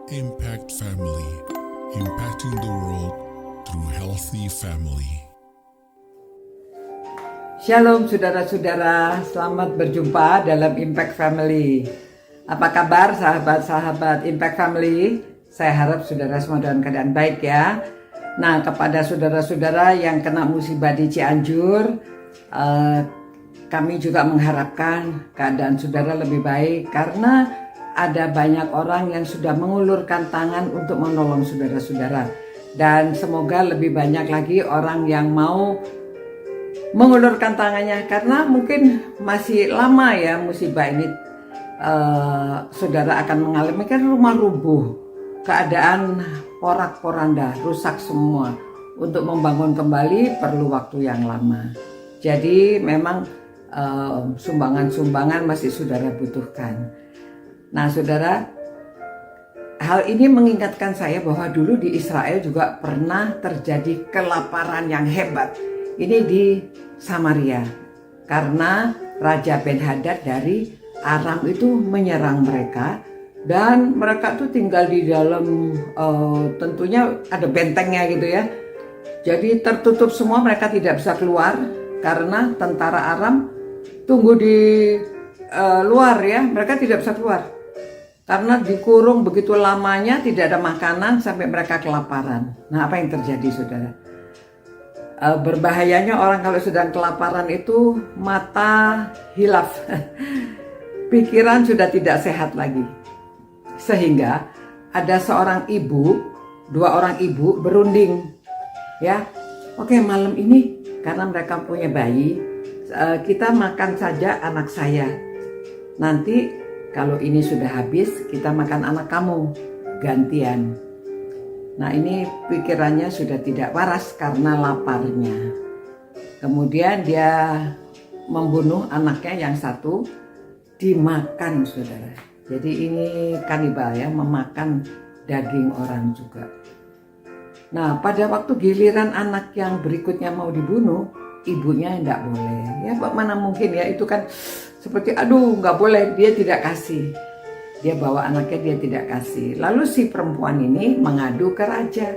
Impact Family, impacting the world through healthy family. Shalom saudara-saudara, selamat berjumpa dalam Impact Family. Apa kabar sahabat-sahabat Impact Family? Saya harap saudara semua dalam keadaan baik ya. Nah, kepada saudara-saudara yang kena musibah di Cianjur, kami juga mengharapkan keadaan saudara lebih baik karena ada banyak orang yang sudah mengulurkan tangan untuk menolong saudara-saudara. Dan semoga lebih banyak lagi orang yang mau mengulurkan tangannya karena mungkin masih lama ya musibah ini. Saudara akan mengalami kan rumah rubuh, keadaan porak-poranda, rusak semua. Untuk membangun kembali perlu waktu yang lama. Jadi memang sumbangan-sumbangan masih saudara butuhkan. Nah saudara, hal ini mengingatkan saya bahwa dulu di Israel juga pernah terjadi kelaparan yang hebat. Ini di Samaria karena Raja Ben-Hadad dari Aram itu menyerang mereka. Dan mereka tuh tinggal di dalam tentunya ada bentengnya gitu ya. Jadi tertutup semua, mereka tidak bisa keluar karena tentara Aram tunggu di luar ya. Mereka tidak bisa keluar karena dikurung begitu lamanya, tidak ada makanan sampai mereka kelaparan. Nah, apa yang terjadi saudara? Berbahayanya orang kalau sedang kelaparan itu mata hilaf. Pikiran sudah tidak sehat lagi. Sehingga ada seorang ibu, dua orang ibu berunding. Ya, oke malam ini karena mereka punya bayi, kita makan saja anak saya. Nanti kalau ini sudah habis, kita makan anak kamu gantian. Nah ini pikirannya sudah tidak waras karena laparnya. Kemudian dia membunuh anaknya yang satu, dimakan saudara. Jadi ini kanibal ya, memakan daging orang juga. Nah pada waktu giliran anak yang berikutnya mau dibunuh, ibunya tidak boleh. Ya mana mungkin ya, itu kan seperti aduh nggak boleh, dia tidak kasih. Dia bawa anaknya, dia tidak kasih. Lalu si perempuan ini mengadu ke raja.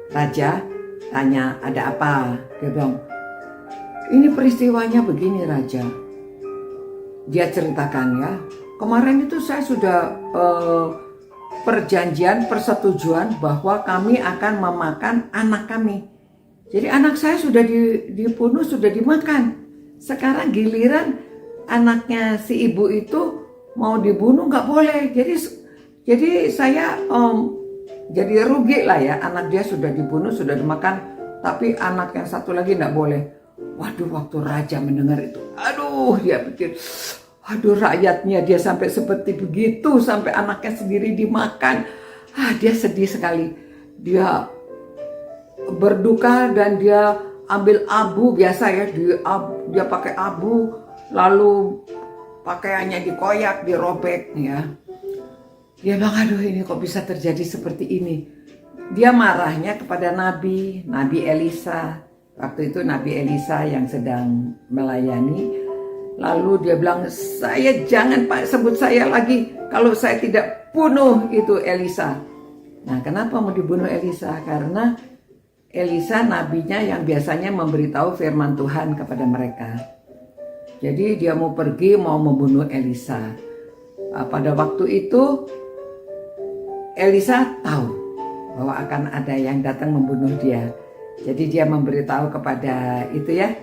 Raja tanya ada apa? Dia bilang ini peristiwanya begini raja. Dia ceritakan ya, kemarin itu saya sudah persetujuan bahwa kami akan memakan anak kami. Jadi anak saya sudah dibunuh, sudah dimakan. Sekarang giliran anaknya si ibu itu mau dibunuh nggak boleh. Jadi saya jadi rugi lah ya. Anak dia sudah dibunuh, sudah dimakan, tapi anak yang satu lagi nggak boleh. Waduh, waktu raja mendengar itu, aduh dia pikir, aduh rakyatnya dia sampai seperti begitu, sampai anaknya sendiri dimakan. Dia sedih sekali. Dia berduka dan dia ambil abu biasa ya, dia pakai abu, lalu pakaiannya dikoyak, dirobek ya. Dia bilang aduh ini kok bisa terjadi seperti ini. Dia marahnya kepada Nabi Elisa. Waktu itu Nabi Elisa yang sedang melayani. Lalu dia bilang, saya jangan Pak sebut saya lagi kalau saya tidak bunuh itu Elisa. Nah kenapa mau dibunuh Elisa? Karena Elisa nabinya yang biasanya memberitahu firman Tuhan kepada mereka. Jadi dia mau pergi, mau membunuh Elisa. Pada waktu itu Elisa tahu bahwa akan ada yang datang membunuh dia. Jadi dia memberitahu kepada itu ya,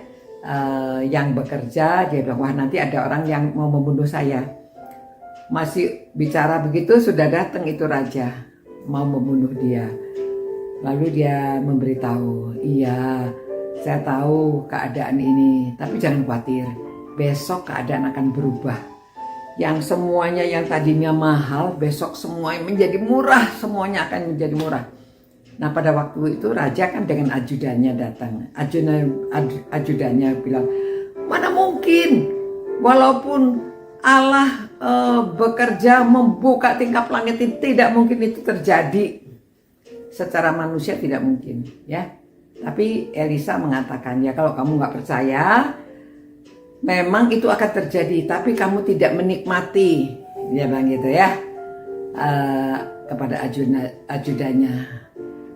yang bekerja. Dia bilang wah nanti ada orang yang mau membunuh saya. Masih bicara begitu sudah datang itu raja mau membunuh dia. Lalu dia memberitahu, iya saya tahu keadaan ini, tapi jangan khawatir, besok keadaan akan berubah. Yang semuanya yang tadinya mahal, besok semuanya menjadi murah, semuanya akan menjadi murah. Nah pada waktu itu raja kan dengan ajudannya datang. Ajudannya bilang, mana mungkin walaupun Allah bekerja membuka tingkap langit ini, tidak mungkin itu terjadi. Secara manusia tidak mungkin ya. Tapi Elisa mengatakan ya kalau kamu nggak percaya, memang itu akan terjadi, tapi kamu tidak menikmati. Dia bilang gitu ya. kepada ajudannya.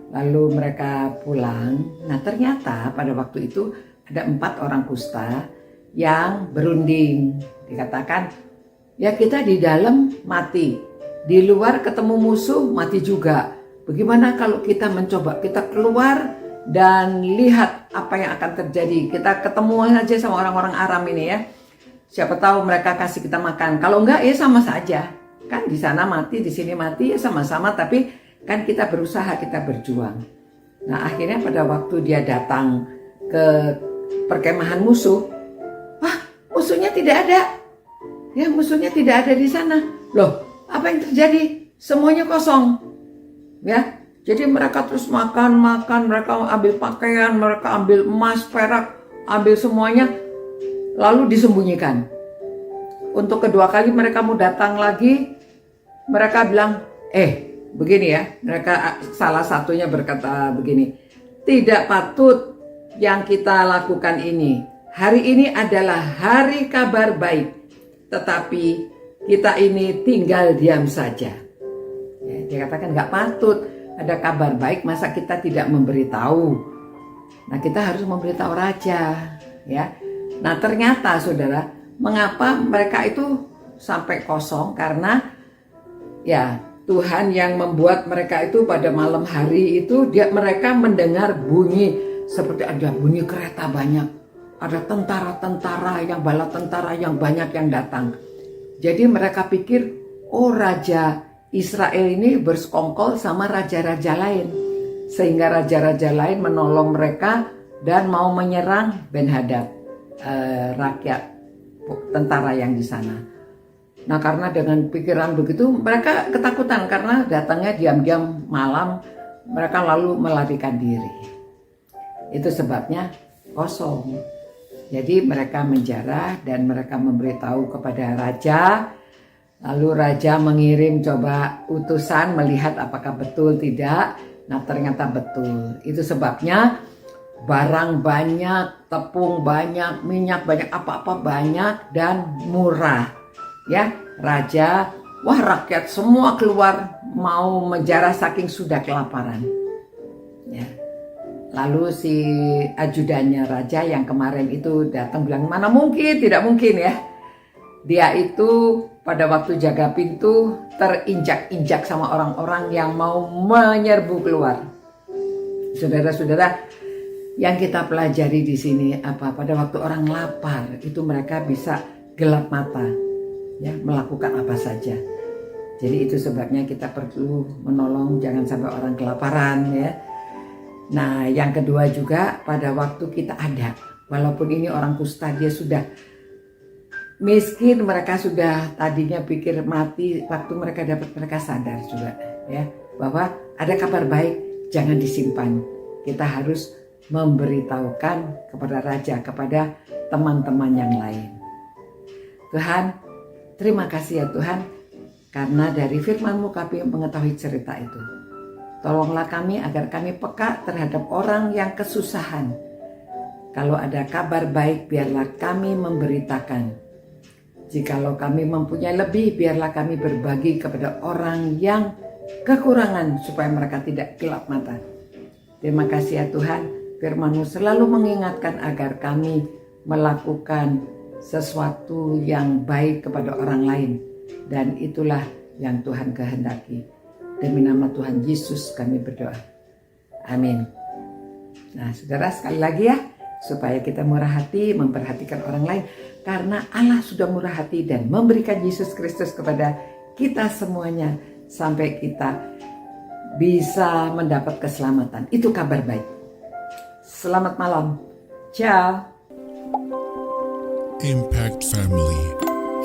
Lalu mereka pulang. Nah ternyata pada waktu itu ada 4 orang kusta yang berunding. Dikatakan, ya kita di dalam mati, di luar ketemu musuh mati juga. Bagaimana kalau kita mencoba, kita keluar dan lihat apa yang akan terjadi. Kita ketemu aja sama orang-orang Aram ini ya. Siapa tahu mereka kasih kita makan. Kalau enggak ya sama saja. Kan di sana mati, di sini mati ya sama-sama. Tapi kan kita berusaha, kita berjuang. Nah akhirnya pada waktu dia datang ke perkemahan musuh, wah musuhnya tidak ada. Ya musuhnya tidak ada di sana. Loh apa yang terjadi? Semuanya kosong. Ya, jadi mereka terus makan, mereka ambil pakaian, mereka ambil emas, perak, ambil semuanya, lalu disembunyikan. Untuk kedua kali mereka mau datang lagi, mereka bilang, begini ya, mereka salah satunya berkata begini, tidak patut yang kita lakukan ini. Hari ini adalah hari kabar baik, tetapi kita ini tinggal diam saja. Ya, dia katakan nggak patut ada kabar baik, masa kita tidak memberitahu. Nah kita harus memberitahu raja ya. Nah ternyata saudara, mengapa mereka itu sampai kosong? Karena ya Tuhan yang membuat mereka itu pada malam hari itu mereka mendengar bunyi seperti ada bunyi kereta banyak, ada tentara-tentara yang bala tentara yang banyak yang datang. Jadi mereka pikir, oh raja Israel ini bersekongkol sama raja-raja lain, sehingga raja-raja lain menolong mereka dan mau menyerang Ben-Hadad, rakyat tentara yang di sana. Nah karena dengan pikiran begitu mereka ketakutan karena datangnya diam-diam malam, mereka lalu melarikan diri. Itu sebabnya kosong. Jadi mereka menjarah dan mereka memberitahu kepada raja. Lalu raja mengirim coba utusan melihat apakah betul tidak. Nah ternyata betul. Itu sebabnya barang banyak, tepung banyak, minyak banyak, apa-apa banyak dan murah. Ya, raja, wah rakyat semua keluar mau menjarah saking sudah kelaparan. Ya. Lalu si ajudannya raja yang kemarin itu datang bilang, mana mungkin, tidak mungkin ya. Dia itu pada waktu jaga pintu terinjak-injak sama orang-orang yang mau menyerbu keluar. Saudara-saudara, yang kita pelajari di sini apa? Pada waktu orang lapar itu mereka bisa gelap mata, ya melakukan apa saja. Jadi itu sebabnya kita perlu menolong jangan sampai orang kelaparan ya. Nah yang kedua juga pada waktu kita ada, walaupun ini orang kusta dia sudah miskin, mereka sudah tadinya pikir mati, waktu mereka dapat mereka sadar juga ya bahwa ada kabar baik, jangan disimpan. Kita harus memberitahukan kepada raja, kepada teman-teman yang lain. Tuhan, terima kasih ya Tuhan, karena dari firman-Mu kami mengetahui cerita itu. Tolonglah kami agar kami peka terhadap orang yang kesusahan. Kalau ada kabar baik, biarlah kami memberitakan. Jikalau kami mempunyai lebih, biarlah kami berbagi kepada orang yang kekurangan supaya mereka tidak gelap mata. Terima kasih ya Tuhan, firman-Mu selalu mengingatkan agar kami melakukan sesuatu yang baik kepada orang lain. Dan itulah yang Tuhan kehendaki. Demi nama Tuhan Yesus kami berdoa. Amin. Nah saudara sekali lagi ya, supaya kita murah hati memperhatikan orang lain. Karena Allah sudah murah hati dan memberikan Yesus Kristus kepada kita semuanya. Sampai kita bisa mendapat keselamatan. Itu kabar baik. Selamat malam. Ciao. Impact Family.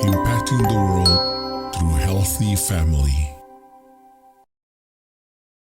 Impacting the world through healthy family.